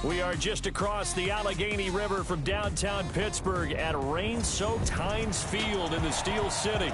We are just across the Allegheny River from downtown Pittsburgh at rain-soaked Heinz Field in the Steel City.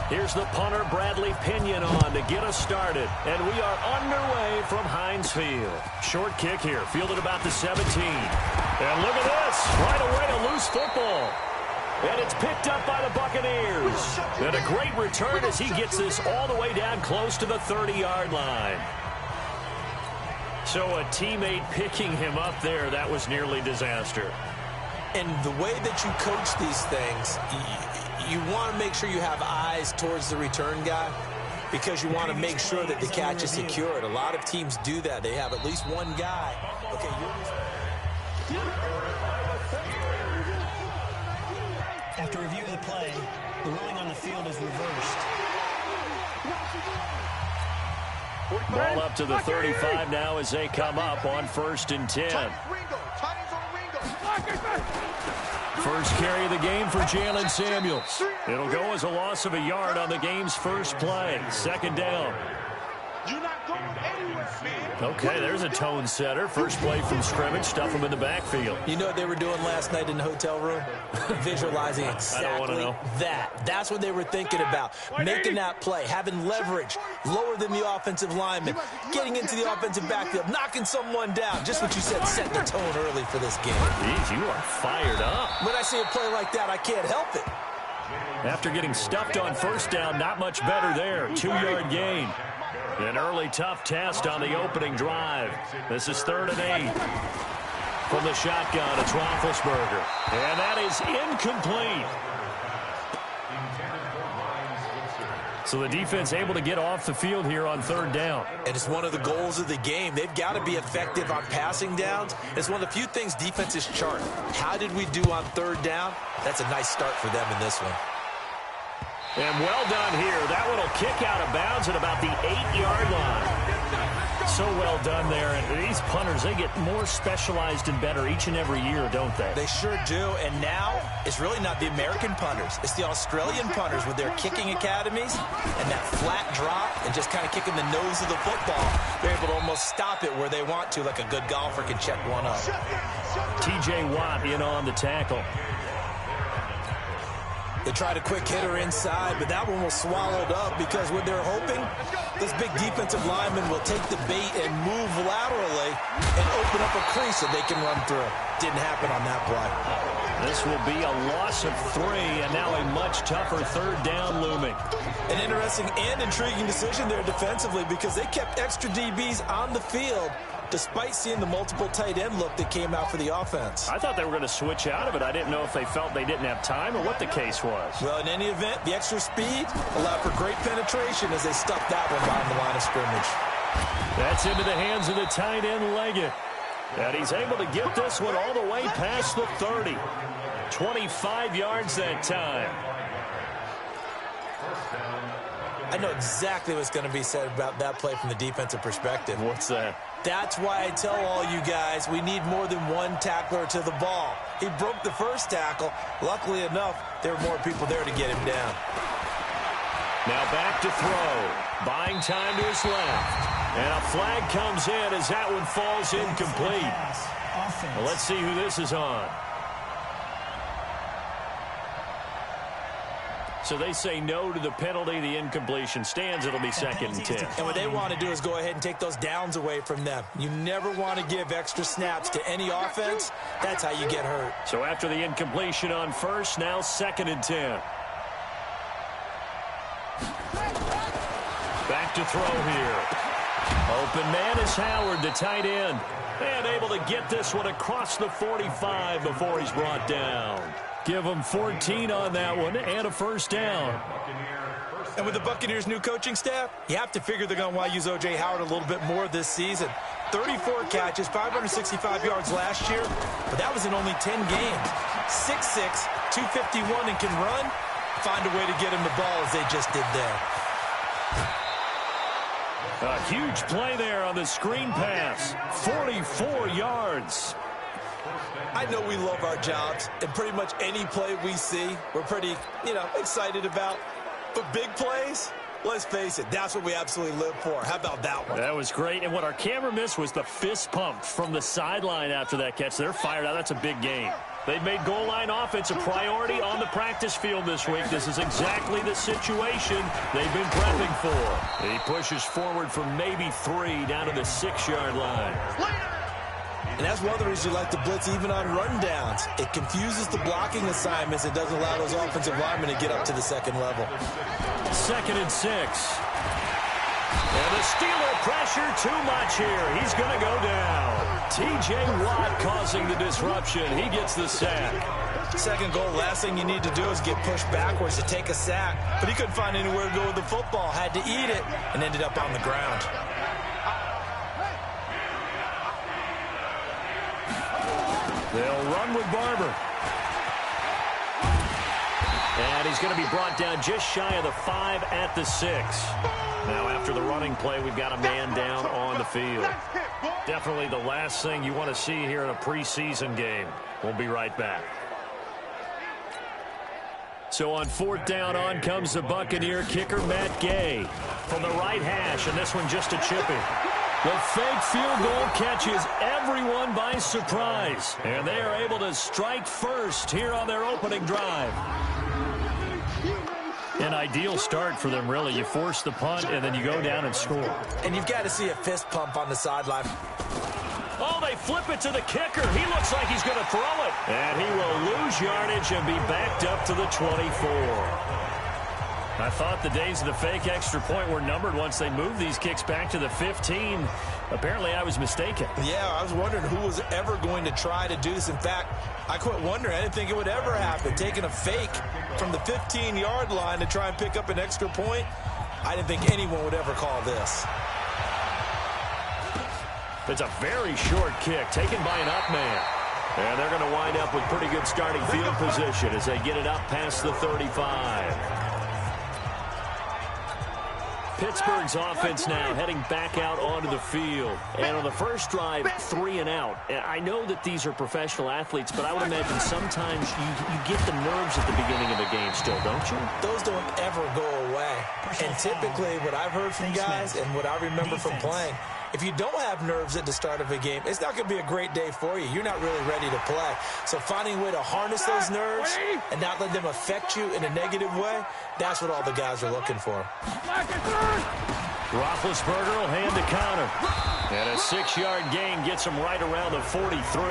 Here's the punter, Bradley Pinion, on to get us started. And we are underway from Heinz Field. Short kick here, fielded about the 17. And look at this, right away a loose football. And it's picked up by the Buccaneers. And a great return as he gets this all the way down close to the 30-yard line. So a teammate picking him up there, that was nearly disaster. And the way that you coach these things, you want to make sure you have eyes towards the return guy because you want to make sure that the catch is secured. A lot of teams do that. They have at least one guy. Okay, after review of the play, the ruling on the field is reversed. Ball up to the 35 now as they come up on 1st and 10. First carry of the game for Jalen Samuels. It'll go as a loss of a yard on the game's first play. 2nd down. Okay, there's a tone setter. First play from scrimmage. Stuff him in the backfield. You know what they were doing last night in the hotel room? Visualizing exactly that. That's what they were thinking about. Making that play, having leverage, lower than the offensive lineman, getting into the offensive backfield, knocking someone down. Just what you said, set the tone early for this game. Jeez, you are fired up. When I see a play like that, I can't help it. After getting stuffed on 1st down, not much better there. 2-yard gain. An early tough test on the opening drive. This is 3rd and 8. From the shotgun, it's Roethlisberger. And that is incomplete. So the defense able to get off the field here on 3rd down. And it's one of the goals of the game. They've got to be effective on passing downs. It's one of the few things defenses chart. How did we do on 3rd down? That's a nice start for them in this one. And well done here. That one will kick out of bounds at about the 8-yard line. So well done there. And these punters, they get more specialized and better each and every year, don't they? They sure do. And now it's really not the American punters. It's the Australian punters with their kicking academies and that flat drop and just kind of kicking the nose of the football. They're able to almost stop it where they want to, like a good golfer can check one up. T.J. Watt in on the tackle. They tried a quick hitter inside, but that one was swallowed up because what they're hoping, this big defensive lineman will take the bait and move laterally and open up a crease that they can run through. Didn't happen on that play. This will be a loss of 3, and now a much tougher 3rd down looming. An interesting and intriguing decision there defensively because they kept extra DBs on the field despite seeing the multiple tight end look that came out for the offense. I thought they were going to switch out of it. I didn't know if they felt they didn't have time or what the case was. Well, in any event, the extra speed allowed for great penetration as they stuffed that one behind the line of scrimmage. That's into the hands of the tight end, Leggett. And he's able to get this one all the way past the 30. 25 yards that time. I know exactly what's going to be said about that play from the defensive perspective. What's that? That's why I tell all you guys we need more than one tackler to the ball. He broke the first tackle. Luckily enough, there were more people there to get him down. Now back to throw. Buying time to his left. And a flag comes in as that one falls incomplete. Well, let's see who this is on. So they say no to the penalty. The incompletion stands. It'll be 2nd and 10. And what they want to do is go ahead and take those downs away from them. You never want to give extra snaps to any offense. That's how you get hurt. So after the incompletion on 1st, now 2nd and 10. Back to throw here. Open man is Howard, the tight end. And able to get this one across the 45 before he's brought down. Give them 14 on that one and a 1st down. And with the Buccaneers' new coaching staff, you have to figure they're going to want to use O.J. Howard a little bit more this season. 34 catches, 565 yards last year, but that was in only 10 games. 6'6", 251, and can run. Find a way to get him the ball as they just did there. A huge play there on the screen pass. 44 yards. I know we love our jobs, and pretty much any play we see, we're pretty, excited about. But big plays, let's face it, that's what we absolutely live for. How about that one? That was great. And what our camera missed was the fist pump from the sideline after that catch. They're fired out. That's a big game. They've made goal line offense a priority on the practice field this week. This is exactly the situation they've been prepping for. He pushes forward for maybe 3 down to the 6-yard line. And that's one of the reasons you like to blitz even on rundowns. It confuses the blocking assignments. It doesn't allow those offensive linemen to get up to the second level. 2nd and 6. And the Steeler pressure too much here. He's going to go down. T.J. Watt causing the disruption. He gets the sack. Second goal, last thing you need to do is get pushed backwards to take a sack. But he couldn't find anywhere to go with the football. Had to eat it and ended up on the ground. They'll run with Barber. And he's going to be brought down just shy of the 5 at the 6. Now after the running play, we've got a man down on the field. Definitely the last thing you want to see here in a preseason game. We'll be right back. So on 4th down, on comes the Buccaneer kicker, Matt Gay, from the right hash, and this one just a chippy. The fake field goal catches everyone by surprise, and they are able to strike first here on their opening drive. An ideal start for them, really. You force the punt, and then you go down and score. And you've got to see a fist pump on the sideline. Oh, they flip it to the kicker. He looks like he's going to throw it. And he will lose yardage and be backed up to the 24. I thought the days of the fake extra point were numbered once they moved these kicks back to the 15. Apparently, I was mistaken. Yeah, I was wondering who was ever going to try to do this. In fact, I quit wondering. I didn't think it would ever happen. Taking a fake from the 15-yard line to try and pick up an extra point, I didn't think anyone would ever call this. It's a very short kick taken by an up man. And they're going to wind up with pretty good starting field position as they get it up past the 35. Pittsburgh's offense now heading back out onto the field. And on the first drive, 3 and out. And I know that these are professional athletes, but I would imagine sometimes you get the nerves at the beginning of a game still, don't you? Those don't ever go away. And typically what I've heard from guys and what I remember from playing, if you don't have nerves at the start of a game, it's not going to be a great day for you. You're not really ready to play. So finding a way to harness those nerves and not let them affect you in a negative way, that's what all the guys are looking for. Roethlisberger will hand to Connor. And a 6-yard gain gets him right around the 43.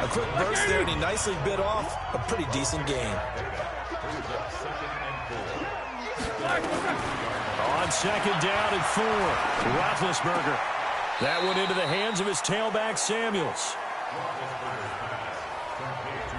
A quick burst there, and he nicely bit off a pretty decent gain. On 2nd down and 4, Roethlisberger. That went into the hands of his tailback, Samuels.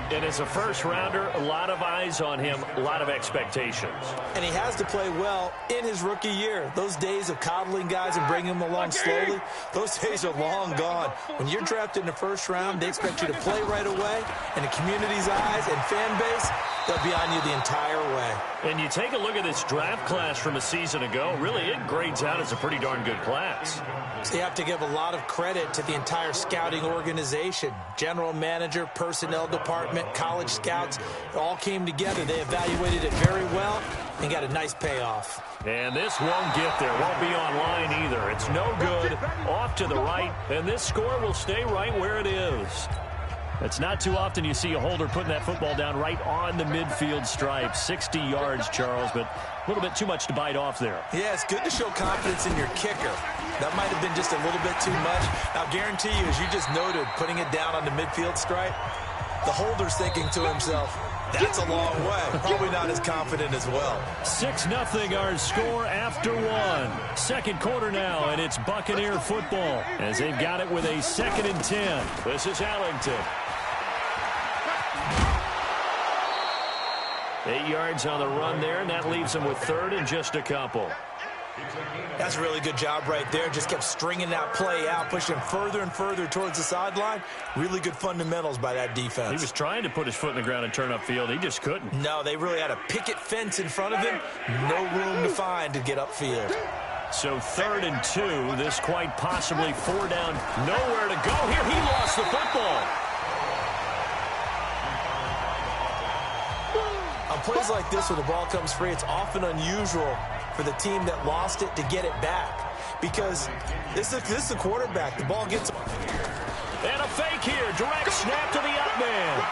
And as a first-rounder, a lot of eyes on him, a lot of expectations. And he has to play well in his rookie year. Those days of coddling guys and bringing them along slowly, those days are long gone. When you're drafted in the first round, they expect you to play right away. And the community's eyes and fan base, they'll be on you the entire way. And you take a look at this draft class from a season ago, really it grades out as a pretty darn good class. So you have to give a lot of credit to the entire scouting organization. General manager, personnel department, college scouts, it all came together. They evaluated it very well and got a nice payoff. And this won't get there, won't be online either. It's no good, off to the right, and this score will stay right where it is. It's not too often you see a holder putting that football down right on the midfield stripe. 60 yards, Charles, but a little bit too much to bite off there. Yeah, it's good to show confidence in your kicker. That might have been just a little bit too much. I'll guarantee you, as you just noted, putting it down on the midfield stripe, the holder's thinking to himself, that's a long way. Probably not as confident as well. 6-0 our score after 1. Second quarter now, and it's Buccaneer football as they've got it with a 2nd and 10. This is Ellington. 8 yards on the run there, and that leaves them with 3rd and just a couple. That's a really good job right there. Just kept stringing that play out, pushing him further and further towards the sideline. Really good fundamentals by that defense. He was trying to put his foot in the ground and turn upfield. He just couldn't. No, they really had a picket fence in front of him. No room to find to get upfield. So 3rd and 2. This quite possibly 4 down. Nowhere to go here. He lost the football. On plays like this where the ball comes free, it's often unusual for the team that lost it to get it back. Because this is the quarterback. The ball gets... And a fake here. Direct snap to the up man.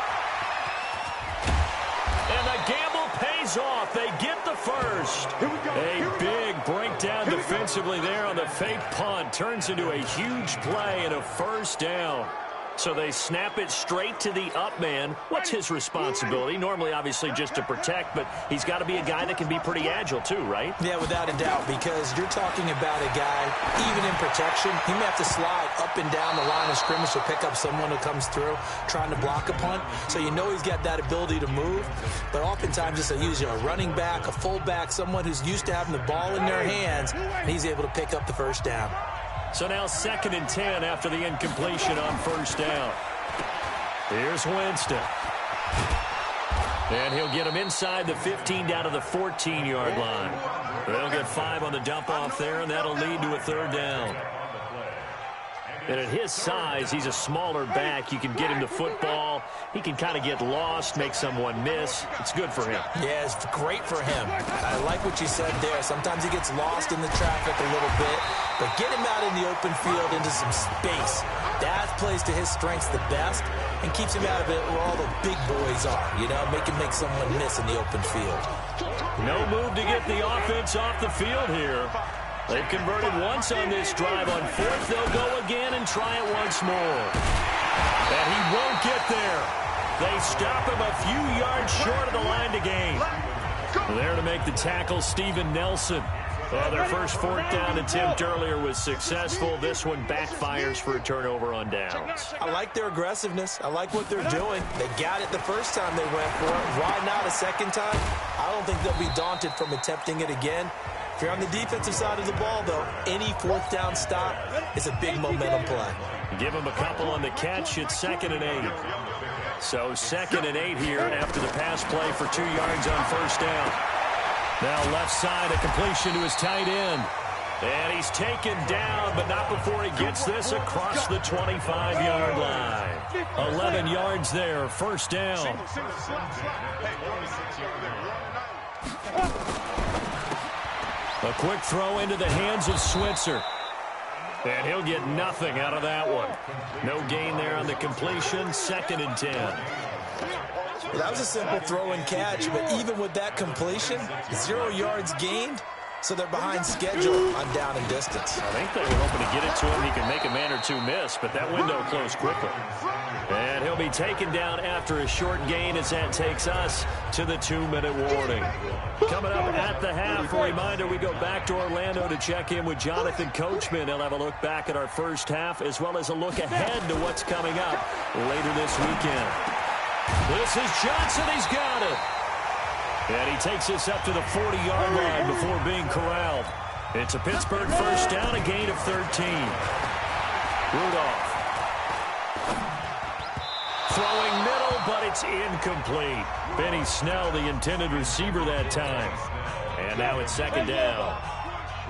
And the gamble pays off. They get the first. A big breakdown defensively there on the fake punt. Turns into a huge play and a first down. So they snap it straight to the up man. What's his responsibility? Normally, obviously, just to protect, but he's got to be a guy that can be pretty agile too, right? Yeah, without a doubt, because you're talking about a guy, even in protection, he may have to slide up and down the line of scrimmage to pick up someone who comes through trying to block a punt. So you know he's got that ability to move, but oftentimes just a running back, a fullback, someone who's used to having the ball in their hands, and he's able to pick up the first down. So now 2nd and 10 after the incompletion on first down. Here's Winston. And he'll get him inside the 15 down to the 14-yard line. They'll get 5 on the dump off there, and that'll lead to a 3rd down. And at his size, he's a smaller back. You can get him the football. He can kind of get lost, make someone miss. It's good for him. Yeah, it's great for him. I like what you said there. Sometimes he gets lost in the traffic a little bit, but get him out in the open field into some space. That plays to his strengths the best and keeps him out of it where all the big boys are, make someone miss in the open field. No move to get the offense off the field here. They've converted once on this drive. On 4th, they'll go again and try it once more. And he won't get there. They stop him a few yards short of the line to gain. There to make the tackle, Steven Nelson. Well, their first 4th down attempt earlier was successful. This one backfires for a turnover on downs. I like their aggressiveness. I like what they're doing. They got it the first time they went for it. Why not a second time? I don't think they'll be daunted from attempting it again. If you're on the defensive side of the ball, though, any 4th down stop is a big momentum play. Give him a couple on the catch. It's 2nd and 8. So 2nd and 8 here after the pass play for 2 yards on first down. Now left side, a completion to his tight end. And he's taken down, but not before he gets this across the 25-yard line. 11 yards there, first down. A quick throw into the hands of Switzer. And he'll get nothing out of that one. No gain there on the completion, 2nd and 10. Well, that was a simple throw and catch, but even with that completion, 0 yards gained, so they're behind schedule on down and distance. I think they were hoping to get it to him. He can make a man or two miss, but that window closed quickly. And he'll be taken down after a short gain as that takes us to the 2-minute warning. Coming up at the half, a reminder, we go back to Orlando to check in with Jonathan Coachman. He'll have a look back at our first half as well as a look ahead to what's coming up later this weekend. This is Johnson. He's got it. And he takes us up to the 40-yard line before being corralled. It's a Pittsburgh first down, a gain of 13. Rudolph. Throwing middle, but it's incomplete. Benny Snell, the intended receiver that time. And now it's 2nd down.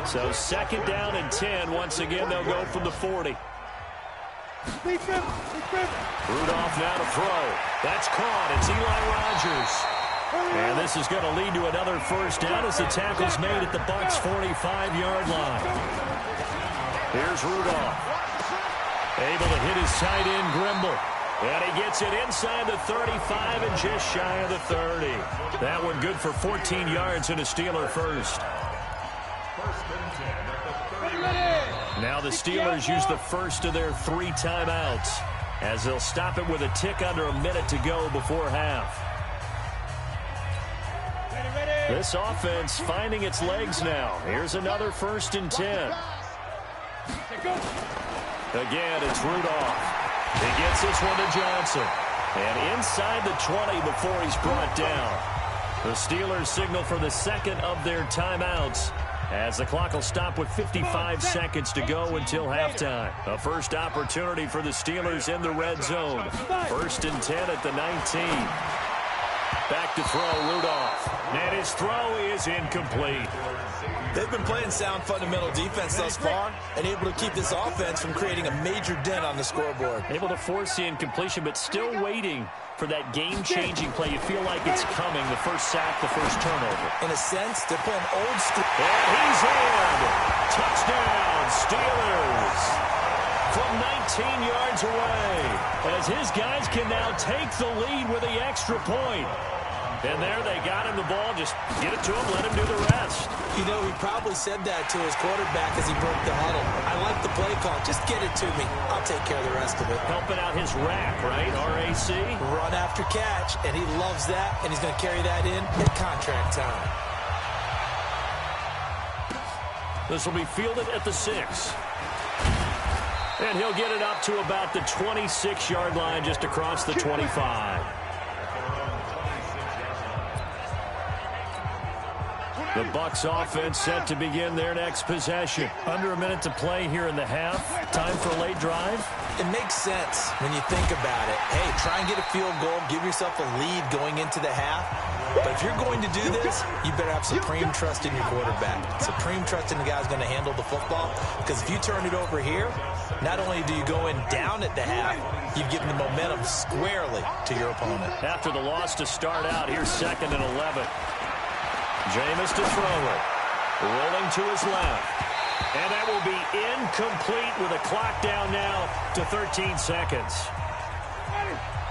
So 2nd down and 10. Once again, they'll go from the 40. Rudolph now to throw. That's caught. It's Eli Rogers. And this is going to lead to another first down as the tackle's made at the Bucs' 45-yard line. Here's Rudolph. Able to hit his tight end, Grimble. And he gets it inside the 35 and just shy of the 30. That one good for 14 yards and a Steeler first. Now the Steelers use the first of their 3 timeouts as they'll stop it with a tick under a minute to go before half. This offense finding its legs now. Here's another 1st and 10. Again, it's Rudolph. He gets this one to Johnson. And inside the 20 before he's brought down. The Steelers signal for the 2nd of their timeouts As the clock will stop with 55 seconds to go until halftime. A first opportunity for the Steelers in the red zone. 1st and 10 at the 19. Back to throw, Rudolph. And his throw is incomplete. They've been playing sound fundamental defense thus far and able to keep this offense from creating a major dent on the scoreboard. Able to force the incompletion, but still waiting for that game-changing play. You feel like it's coming, the first sack, the first turnover. In a sense, they're playing old school. And he's in. Touchdown, Steelers. From 19 yards away, as his guys can now take the lead with the extra point. And there they got him the ball. Just get it to him, let him do the rest. You know, he probably said that to his quarterback as he broke the huddle. I like the play call. Just get it to me. I'll take care of the rest of it. Helping out his rack, right? RAC. Run after catch, and he loves that, and he's going to carry that in at contract time. This will be fielded at the 6. And he'll get it up to about the 26-yard line, just across the 25. The Bucs offense set to begin their next possession. Under a minute to play here in the half. Time for a late drive. It makes sense when you think about it. Hey, try and get a field goal. Give yourself a lead going into the half. But if you're going to do this, you better have supreme trust in your quarterback. Supreme trust in the guy who's going to handle the football. Because if you turn it over here, not only do you go in down at the half, you've given the momentum squarely to your opponent. After the loss to start out, here's 2nd and 11. Jameis to throw it. Rolling to his left. And that will be incomplete with a clock down now to 13 seconds.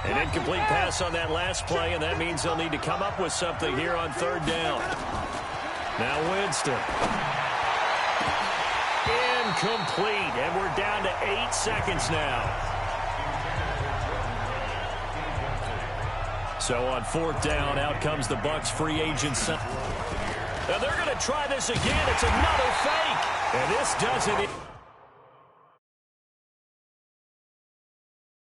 An incomplete pass on that last play, and that means they'll need to come up with something here on 3rd down. Now Winston. Incomplete, and we're down to 8 seconds now. So on 4th down, out comes the Bucs free agent. Now they're going to try this again. It's another fake. And this doesn't...